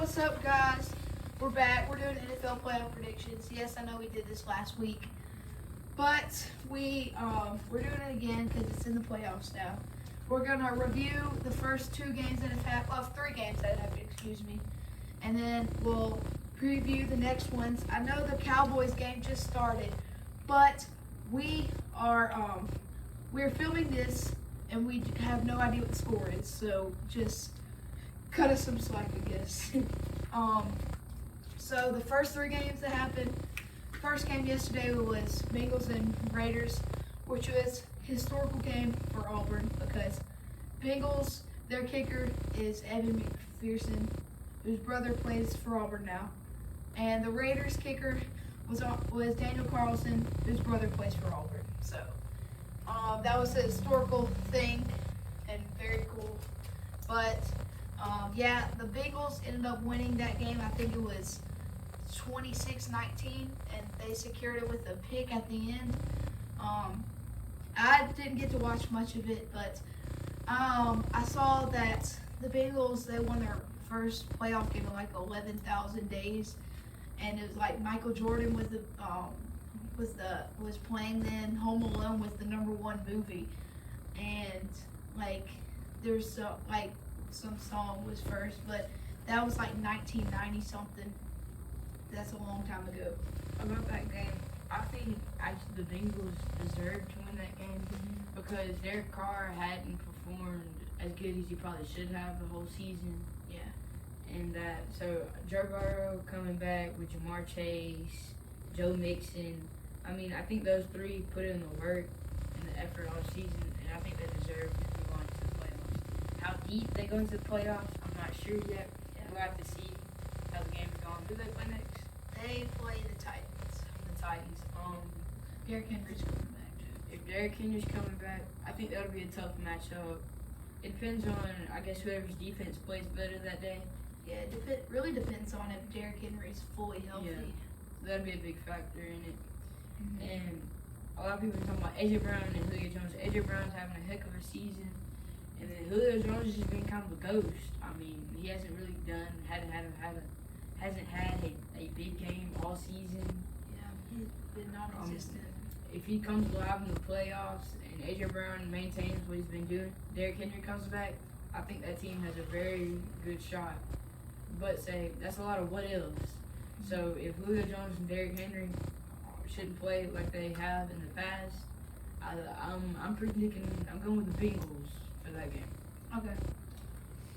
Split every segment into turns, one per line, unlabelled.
What's up, guys? We're back. We're doing NFL playoff predictions. Yes, I know we did this last week, but we're doing it again because it's in the playoffs now. We're gonna review the first two games that have happened. Well, three games that have happened. Excuse me, and then we'll preview the next ones. I know the Cowboys game just started, but we're filming this and we have no idea what the score is. So just cut us some slack, I guess. So the first three games that happened, first game yesterday was Bengals and Raiders, which was a historical game for Auburn because Bengals, their kicker is Evan McPherson, whose brother plays for Auburn now, and the Raiders kicker was Daniel Carlson, whose brother plays for Auburn. So that was a historical thing and very cool. But yeah, the Bengals ended up winning that game. I think it was 26-19, and they secured it with a pick at the end. I didn't get to watch much of it, but I saw that the Bengals, they won their first playoff game in like 11,000 days, and it was like Michael Jordan was playing then. Home Alone was the #1 movie, and like there's some song was first, but that was like 1990 something. That's a long time ago.
About that game, I think actually the Bengals deserved to win that game because Derek Carr hadn't performed as good as he probably should have the whole season.
Yeah.
And so Joe Burrow coming back with Jamar Chase, Joe Mixon. I mean, I think those three put in the work and the effort all season, and I think they deserve to move on to the playoffs. How deep they go into the playoffs, I'm not sure yet.
Yeah.
We'll have to see how the game's going. Who do they play next?
They play the Titans.
The Titans.
Derrick Henry's coming back too.
If Derrick Henry's coming back, I think that'll be a tough matchup. It depends on, I guess, whoever's defense plays better that day.
Yeah, it really depends on if Derrick Henry's fully healthy.
Yeah. That'll be a big factor in it. And a lot of people are talking about AJ Brown and Julio Jones. AJ Brown's having a heck of a season, and then Julio Jones has just been kind of a ghost. I mean, he hasn't really hasn't had a big game all season.
Yeah, he's been non-existent.
If he comes live in the playoffs and AJ Brown maintains what he's been doing, Derrick Henry comes back, I think that team has a very good shot. But that's a lot of what ifs. So if Julio Jones and Derrick Henry shouldn't play like they have in the past, I'm predicting I'm going with the Bengals for that game.
Okay.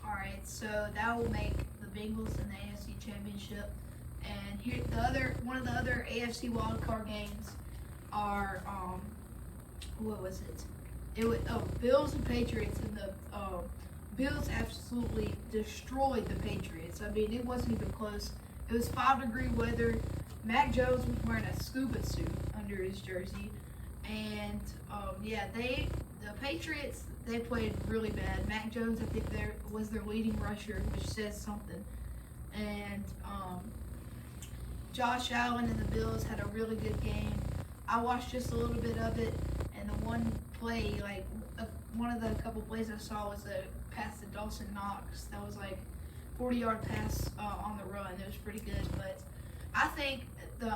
All right, so that will make the Bengals in the AFC Championship. And here, one of the other AFC wildcard games are what was it? It was Bills and Patriots, and the Bills absolutely destroyed the Patriots. I mean, it wasn't even close. It was 5-degree weather. Mac Jones was wearing a scuba suit under his jersey, and the Patriots, they played really bad. Mac Jones, I think, was their leading rusher, which says something. And Josh Allen and the Bills had a really good game. I watched just a little bit of it, and the one play, one of the couple plays I saw was a pass to Dawson Knox. That was like 40-yard pass on the run. It was pretty good, but I think the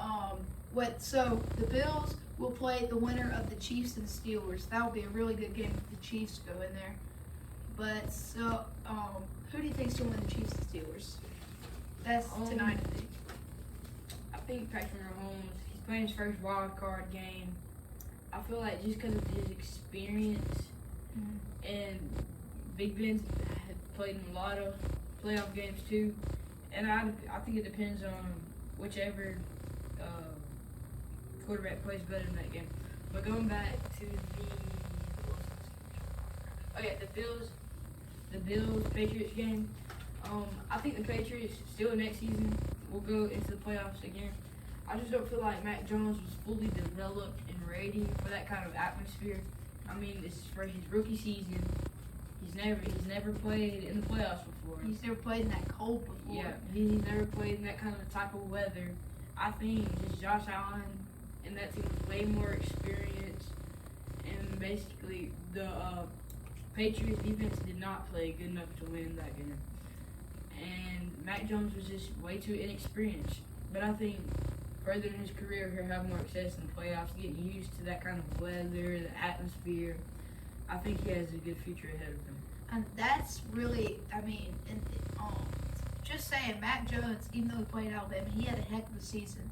Bills will play the winner of the Chiefs and Steelers. That will be a really good game if the Chiefs go in there. But so, who do you think's going to win the Chiefs and Steelers? That's tonight, I think.
I think Patrick Mahomes, he's playing his first wild card game. I feel like just because of his experience, and Big Ben's had played in a lot of playoff games too, and I think it depends on whichever quarterback plays better in that game. But going back to the Bills Patriots game, I think the Patriots still next season will go into the playoffs again. I just don't feel like Mac Jones was fully developed and ready for that kind of atmosphere. I mean, this is for his rookie season. He's never played in the playoffs before.
He's never played in that cold before.
Yeah, he's never played in that kind of type of weather. I think just Josh Allen and that team was way more experienced, and basically the Patriots defense did not play good enough to win that game. and Mac Jones was just way too inexperienced. But I think further in his career, he'll have more success in the playoffs, getting used to that kind of weather, the atmosphere. I think he has a good future ahead of him.
And that's really, I mean, just saying, Mac Jones, even though he played Alabama, he had a heck of a season.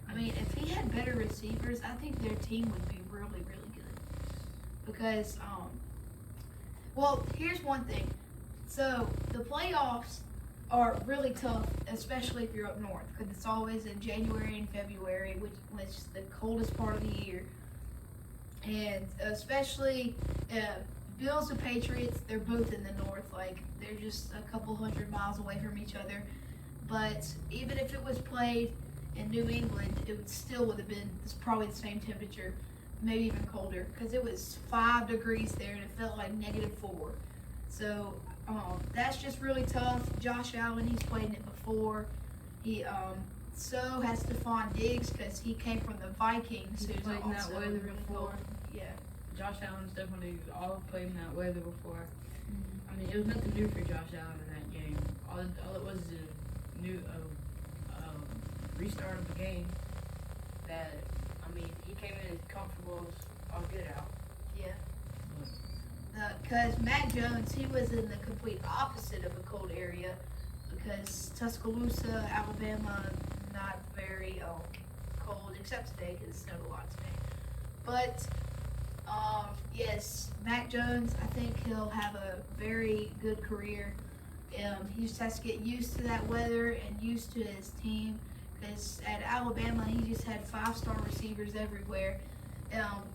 I mean, if he had better receivers, I think their team would be really, really good. Because, well, here's one thing. So, the playoffs are really tough, especially if you're up north, because it's always in January and February, which is the coldest part of the year. And especially Bills and Patriots, they're both in the north. Like, they're just a couple 100 miles away from each other. But even if it was played in New England, it would have been probably the same temperature, maybe even colder, because it was 5 degrees there and it felt like -4. So that's just really tough. Josh Allen, he's played in it before. He so has Stephon Diggs because he came from the Vikings.
He's
who's
played in that
also
weather
really
before.
cold. Yeah.
Josh Allen's definitely all played in that weather before. I mean, it was nothing new for Josh Allen in that game. All it was a new restart of the game. That, I mean, he came in as comfortable as all get out.
Yeah. Because Mac Jones, he was in the complete opposite of a cold area, because Tuscaloosa, Alabama, not very cold, except today because it snowed a lot today. But yes, Mac Jones, I think he'll have a very good career. He just has to get used to that weather and used to his team. Because at Alabama, he just had 5-star receivers everywhere.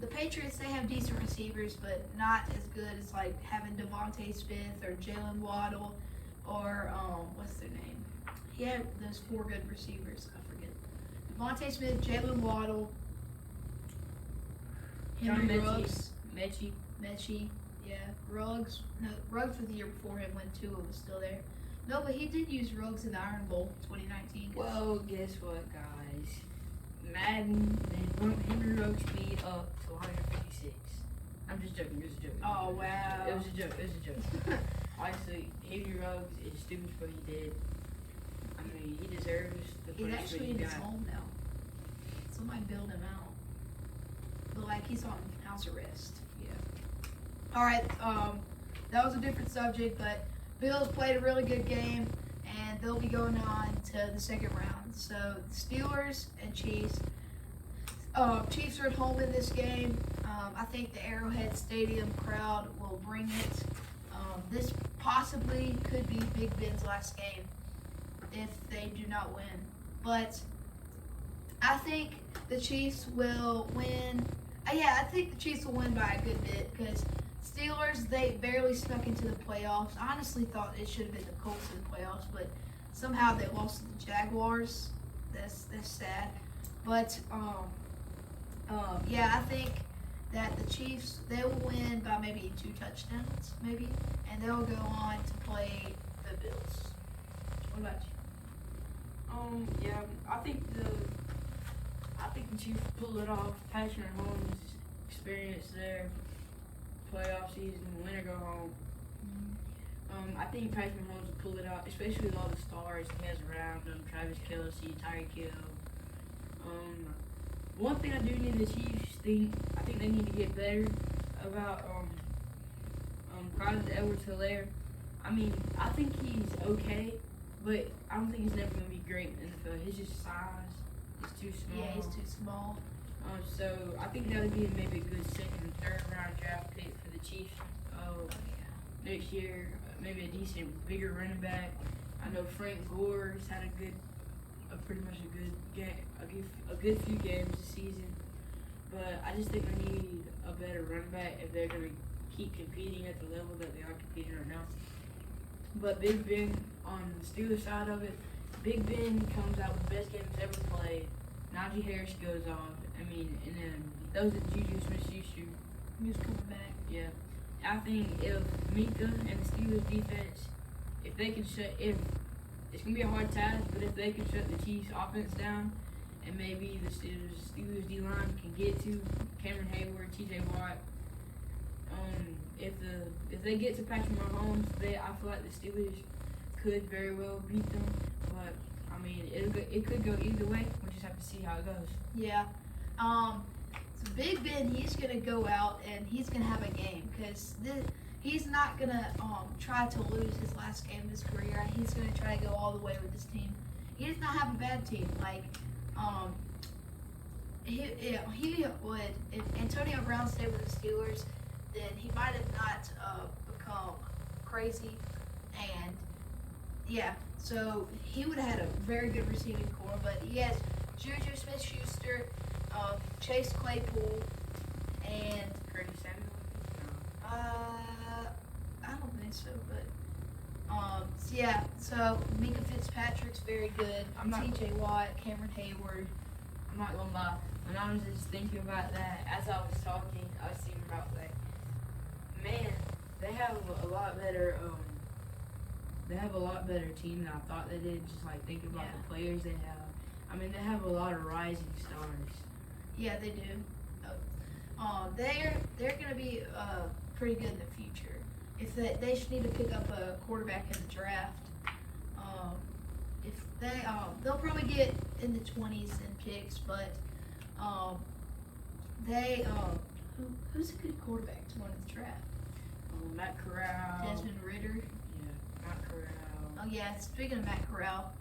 The Patriots, they have decent receivers, but not as good as like having Devontae Smith or Jalen Waddle or what's their name? He had those 4 good receivers. I forget. Devontae Smith, Jalen Waddle, Henry Ruggs, Mechie, yeah, Ruggs. No, Ruggs was the year before him when Tua was still there. No, but he did use Ruggs in the Iron Bowl 2019.
Well, guess what, guys? Madden, they bumped Henry Ruggs' speed up to 156. I'm just joking. It was a joke.
Oh, wow.
It was a joke. Honestly, Henry Ruggs is stupid for what he did. I mean, he deserves the
He's
punishment
actually
he
in his
got.
home now. Somebody bailed him out. But like he's on house arrest. Yeah. All right. That was a different subject, but Bills played a really good game, and they'll be going on to the second round. So Steelers and Chiefs. Chiefs are at home in this game. I think the Arrowhead Stadium crowd will bring it. This possibly could be Big Ben's last game if they do not win. But I think the Chiefs will win. Yeah, I think the Chiefs will win by a good bit because Steelers, they barely snuck into the playoffs. I honestly thought it should have been the Colts in the playoffs, but somehow they lost to the Jaguars. That's sad. But yeah, I think that the Chiefs, they will win by maybe 2 touchdowns, maybe, and they'll go on to play the Bills. What about you?
Yeah, I think the Chiefs pull it off. Patrick Mahomes' experience there, playoff season, win or go home. I think Patrick Mahomes will pull it out, especially with all the stars he has around him, Travis Kelce, Tyreek Hill. One thing I do need the Chiefs I think they need to get better about Clyde Edwards-Helaire. I mean, I think he's okay, but I don't think he's never going to be great in the NFL. His just size is too small.
Yeah, he's too small.
So I think that would be maybe a good second and third round draft pick for the Chiefs next year. Maybe a decent, bigger running back. I know Frank Gore's had pretty much a good game, a good few games this season. But I just think they need a better running back if they're going to keep competing at the level that they are competing right now. But Big Ben, on the Steelers side of it, Big Ben comes out with the best game he's ever played. Najee Harris goes off. I mean, and then those are Juju Smith-Schuster.
Who's coming back?
Yeah. I think if Minka and the Steelers defense, if they can it's going to be a hard task, but if they can shut the Chiefs offense down, and maybe the Steelers D-line can get to Cameron Hayward, TJ Watt, if they get to Patrick Mahomes, I feel like the Steelers could very well beat them, but I mean, it could go either way. We'll just have to see how it goes.
Yeah. So Big Ben, he's gonna go out and he's gonna have a game because he's not gonna try to lose his last game of his career. He's gonna try to go all the way with his team. He does not have a bad team. Like he would if Antonio Brown stayed with the Steelers, then he might have not become crazy, and yeah, so he would have had a very good receiving core. But he has Juju Smith-Schuster, Chase Claypool, and
Curtis Samuel?
I don't think so, but so yeah. So Minka Fitzpatrick's very good.
I'm not-
T.J. Watt, Cameron Hayward.
I'm not gonna lie. When I was just thinking about that, as I was talking, I was thinking about like, man, they have a lot better. They have a lot better team than I thought they did. Just like thinking about
Yeah.
the players they have. I mean, they have a lot of rising stars.
Yeah, they do. They're gonna be pretty good in the future. If they should need to pick up a quarterback in the draft. If they'll probably get in the 20s in picks, but who's a good quarterback to go in the draft?
Matt Corral.
Desmond Ritter.
Yeah, Matt Corral.
Oh yeah, speaking of Matt Corral,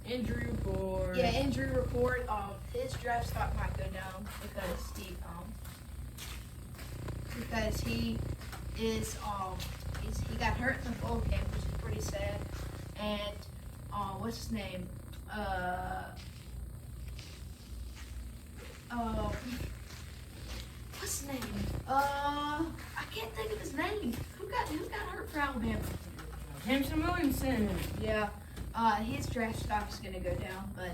Injury report.
yeah, injury report. His draft stock might go down because he is he got hurt in the bowl game, which is pretty sad. And what's his name? What's his name? I can't think of his name. Who got hurt for Alabama?
Jameson Williamson.
Yeah, his draft stock is going to go down, but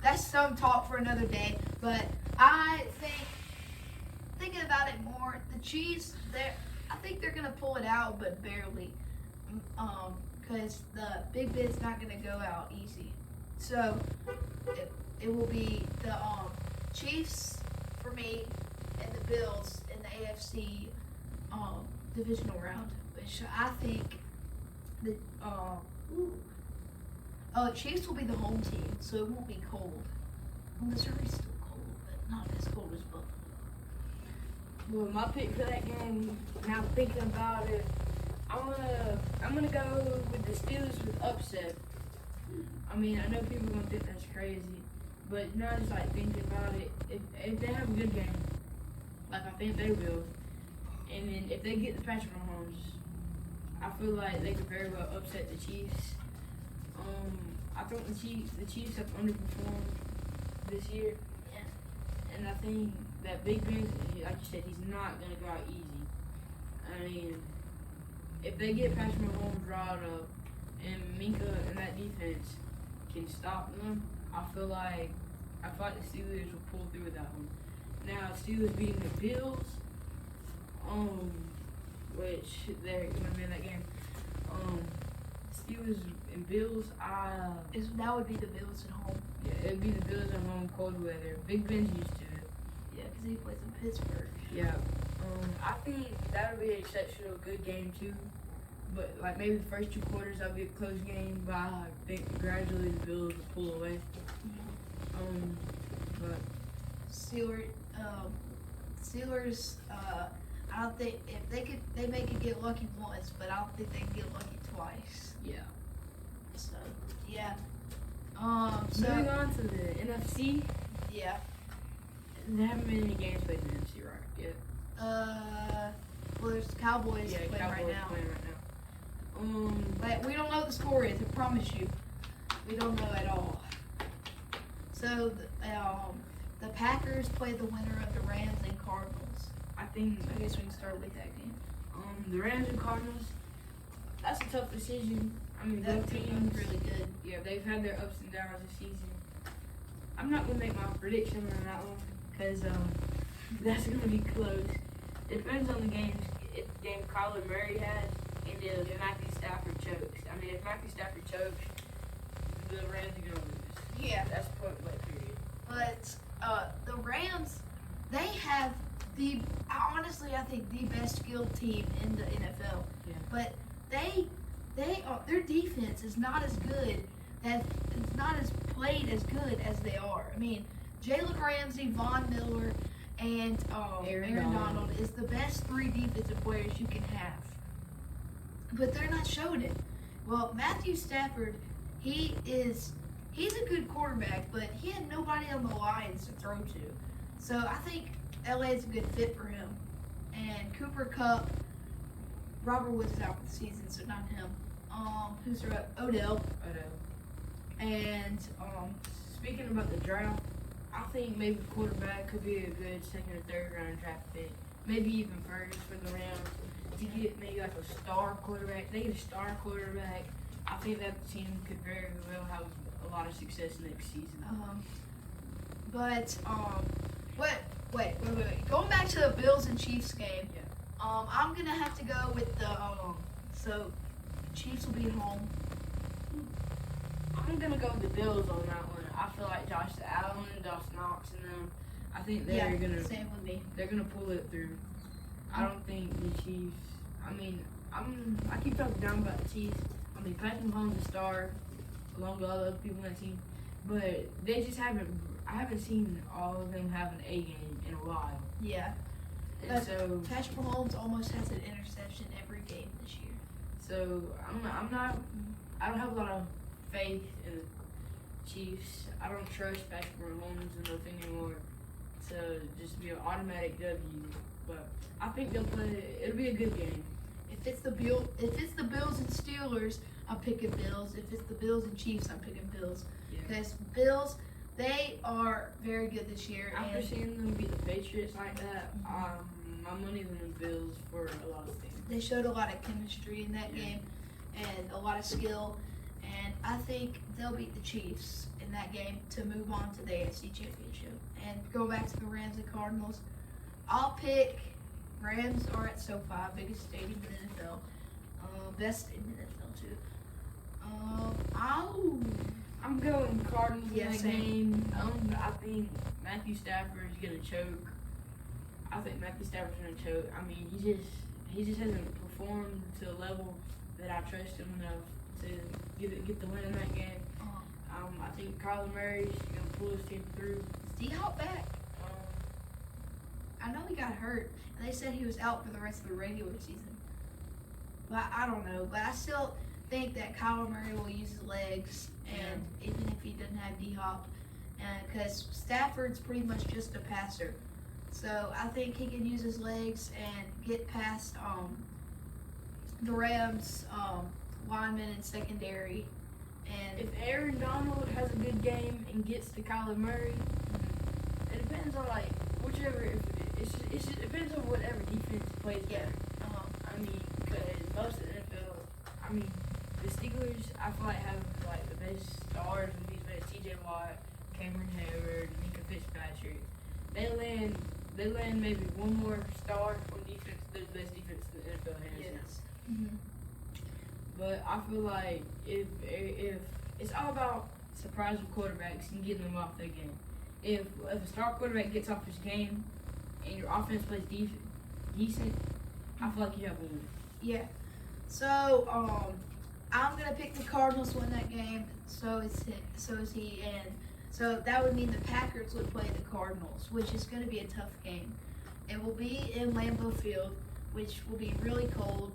that's some talk for another day. But I think, thinking about it more, the Chiefs, I think they're going to pull it out, but barely, because the Big Ben's not going to go out easy. So it will be the Chiefs for me and the Bills in the AFC divisional round, which I think the Chiefs will be the home team, so it won't be cold. Well, Missouri's still cold, but not as cold as Buffalo.
Well, my pick for that game, now thinking about it, I'm gonna go with the Steelers with upset. I mean, I know people are gonna think that's crazy, but now just like thinking about it, if they have a good game, like I think they will, and then if they get the Patrick Mahomes, I feel like they could very well upset the Chiefs. I think the Chiefs have underperformed this year, and I think that Big Ben, like you said, he's not gonna go out easy. I mean, if they get Patrick Mahomes riled up and Minka and that defense can stop them, I feel like the Steelers will pull through with that one. Now, Steelers beating the Bills, which they're gonna be in that game. Steelers and Bills,
That would be the Bills at home.
yeah, it'd be the Bills at home, cold weather. Big Ben's used to it.
Yeah, because he plays in Pittsburgh.
Yeah. I think that would be an exceptional good game too. But like maybe the first 2 quarters that'll be a close game, but I think gradually the Bills will pull away. But
Steelers. I don't think if they may could get lucky once, but I don't think they can get lucky twice.
yeah.
So yeah.
Moving on to the NFC,
Yeah.
there haven't been any games played in the NFC right yet.
Well, there's the Cowboys playing
Cowboys
right now.
playing right now.
But we don't know what the score is. I promise you, we don't know at all. So the Packers play the winner of the Rams and Cardinals.
I think
I guess we can start with that game.
the Rams and Cardinals. That's a tough decision. I mean,
That
both
team's
teams.
really good.
Yeah, they've had their ups and downs this season. I'm not gonna make my prediction on that one because that's gonna be close. It depends on the games. If the game Kyler Murray has, and if Matthew Stafford chokes. I mean, if Matthew Stafford chokes, the Rams are gonna lose.
Yeah.
That's point blank period.
But the Rams, they have honestly, I think the best skilled team in the NFL.
Yeah.
But they their defense is not as good, that it's not as played as good as they are. I mean, Jalen Ramsey, Von Miller, and
Aaron
Aaron
Donald.
Donald is the best three defensive players you can have. But they're not showing it. Well, Matthew Stafford, he's a good quarterback, but he had nobody on the Lions to throw to. So I think LA is a good fit for him. And Cooper Kupp, Robert Woods is out for the season, so not him. Who's there? Odell. And
Speaking about the draft, I think maybe quarterback could be a good second or third round draft pick. Maybe even first for the Rams. To get maybe like a star quarterback. They get a star quarterback. I think that team could very well have a lot of success next season.
Wait. Going back to the Bills and Chiefs game.
Yeah.
I'm gonna have to go with the so Chiefs will be at home.
I'm gonna go with the Bills on that one. I feel like Josh Allen, Josh Knox, and them. I think they're gonna
same with me.
they're gonna pull it through. I don't think the Chiefs. I mean, I keep talking down about the Chiefs. I mean, Patrick Mahomes is a star, along with all the other people on that team, but they just haven't. I haven't seen all of them have an A game in a while.
Yeah.
And
But
so
Patrick Mahomes almost has an interception every game this year.
So I'm not. I don't have a lot of faith in the Chiefs. I don't trust Patrick Mahomes enough anymore to just be an automatic W. But I think they'll play. It'll be a good game.
If it's the Bills and Steelers, I'm picking Bills. If it's the Bills and Chiefs, I'm picking Bills.
Yeah.
Because Bills, they are very good this year.
After
And
seeing them beat the Patriots like that, my money's on the Bills for a lot of things.
they showed a lot of chemistry in that
Yeah.
game and a lot of skill. And I think they'll beat the Chiefs in that game to move on to the AFC Championship. And go back to the Rams and Cardinals. I'll pick Rams are at SoFi, biggest stadium in the NFL. Best stadium in the NFL too.
I'm going Cardinals
Yeah,
in that
same.
game. I think Matthew Stafford's gonna choke. I think Matthew Stafford's gonna choke. I mean, he just hasn't performed to a level that I trust him enough to get the win in that game. I think Kyler Murray's gonna pull his team through.
D-Hop back.
Um,
I know he got hurt, and they said he was out for the rest of the regular season. But I don't know. But I still think that Kyler Murray will use his legs, and even if he doesn't have D-Hop, because Stafford's pretty much just a passer. So I think he can use his legs and get past the Rams linemen and secondary. And
if Aaron Donald has a good game and gets to Kyler Murray, it depends on like whichever. It depends on whatever defense plays better. I mean, because most of the NFL, I mean, the Steelers, I feel like have like the best stars in defense: T.J. Watt, Cameron Hayward, Minka Fitzpatrick. They land maybe one more star on defense. They're the best defense in the NFL has now.
yes.
But I feel like if it's all about surprising quarterbacks and getting them off their game. If a star quarterback gets off his game and your offense plays decent, I feel like you have a win.
Yeah. So I'm gonna pick the Cardinals to win that game. So is he, and so that would mean the Packers would play the Cardinals, which is gonna be a tough game. It will be in Lambeau Field, which will be really cold.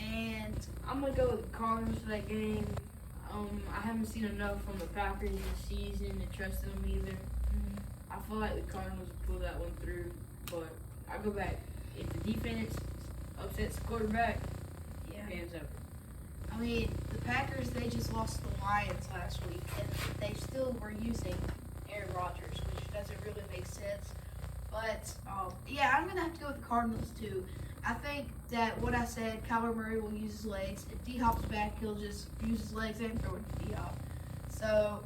And
I'm gonna go with the Cardinals for that game. I haven't seen enough from the Packers this season to trust them either. I feel like the Cardinals will pull that one through, but I go back. If the defense upsets the quarterback,
yeah,
game's over.
I mean the Packers, they just lost to the Lions last week, and they still were using Aaron Rodgers, which doesn't really make sense. But yeah, I'm gonna have to go with the Cardinals too. I think that what I said, Kyler Murray will use his legs. If D-Hop's back, he'll just use his legs and throw it to D-Hop. So,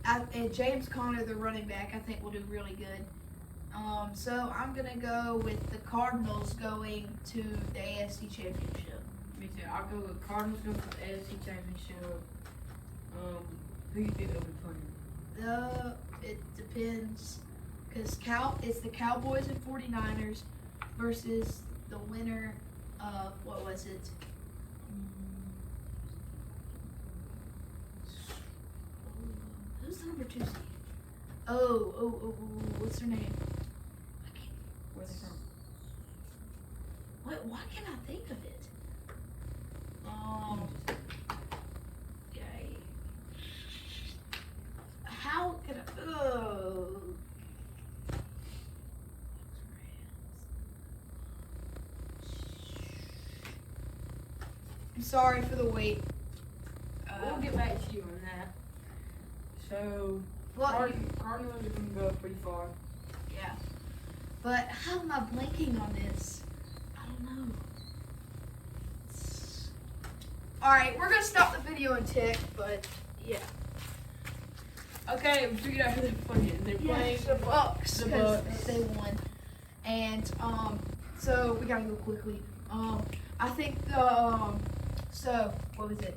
and James Conner, the running back, I think will do really good. So I'm gonna go with the Cardinals going to the AFC Championship.
Me too. I'll go with Cardinals going for the AFC Championship. Who do you think they'll be playing?
It depends, because it's the Cowboys and 49ers versus the winner of, what was it? number 2 seed? Oh, what's their name?
Where's it from?
What? Why can't I think of it? Okay. How can I? Oh. I'm sorry for the wait.
We'll get back to you on that. So,
Well,
Cardinals are going to go pretty far.
yeah. But how am I blanking on this? I don't know. Alright, we're gonna stop the video and tick, but yeah.
Okay, we figured out who they're playing. They're playing
the Bucks.
the
'Cause
Bucks.
they won. And so we gotta go quickly. I think so what was it?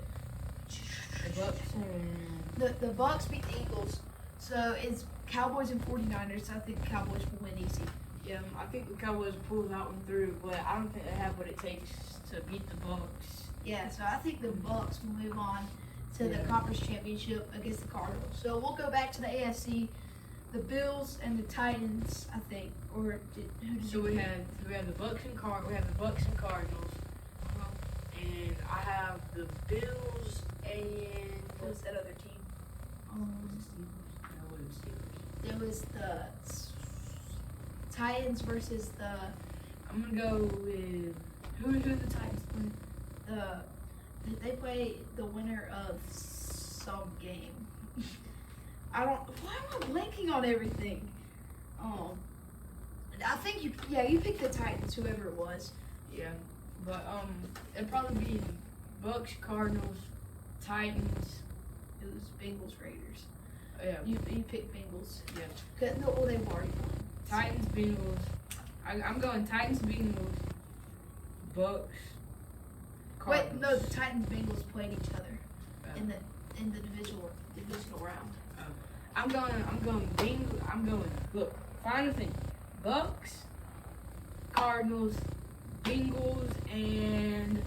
The Bucks and
The Bucks beat the Eagles. So it's Cowboys and 49ers. I think the Cowboys will win easy.
yeah, I think the Cowboys pulled that one through, but I don't think they have what it takes to beat the Bucks.
Yeah, so I think the Bucks will move on to the conference championship against the Cardinals. So we'll go back to the AFC, the Bills and the Titans, I think. Or who did
So
you
we
pick?
have the Bucks and Cardinals, and I have the Bills and
What was that other team?
No, it was Steelers.
There was the Titans versus the
I'm gonna go with who the Titans playing?
they play the winner of some game. I don't. Why am I blanking on everything? I think you picked the Titans, whoever it was.
Yeah, but it'd probably be Bucks, Cardinals, Titans.
It was Bengals Raiders.
Yeah,
You picked Bengals.
yeah.
No, well, they've already won.
Titans, Bengals. I'm going Titans, Bengals, Bucks, Cardinals.
Wait, no, the Titans Bengals played each other
Oh.
in the divisional round.
I'm going Bengals. Look, final thing. Bucks, Cardinals, Bengals, and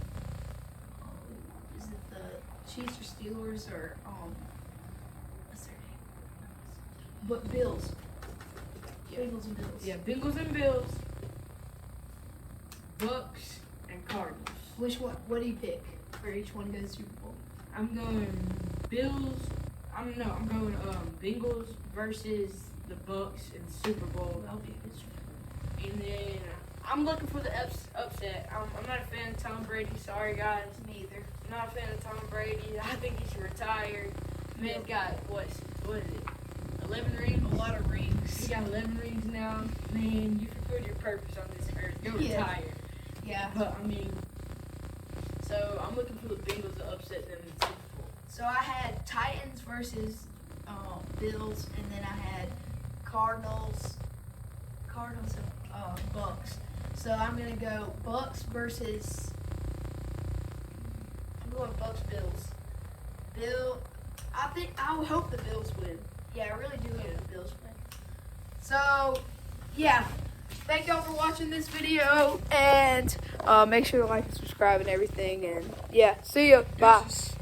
Is it the Chiefs or Steelers or what's their name? But Bills. Bengals and Bills.
yeah, Bengals and Bills, Bucks and Cardinals.
Which one? What do you pick for each one to go to the Super Bowl?
I'm going Bills. I'm going Bengals versus the Bucks in the Super Bowl.
That'll be a good Super Bowl.
And then I'm looking for the upset. I'm not a fan of Tom Brady. Sorry, guys.
Me either.
I'm not a fan of Tom Brady. I think he should retire. Man's got, what is it? 11 rings?
A lot of rings.
He got 11 rings now. Man, you fulfilled your purpose on this earth. Go
Yeah.
retire.
Yeah.
But, I mean, so I'm looking for the Bengals to upset them in the Super Bowl.
So I had Titans versus Bills, and then I had Cardinals and Bucks. So I'm gonna go Bucks versus. I'm going Bucks Bills. I would hope the Bills win. Yeah, I really do hope the Bills win. So, yeah. Thank y'all for watching this video, and make sure to like and subscribe and everything. And yeah, see ya. Bye.
Deuces.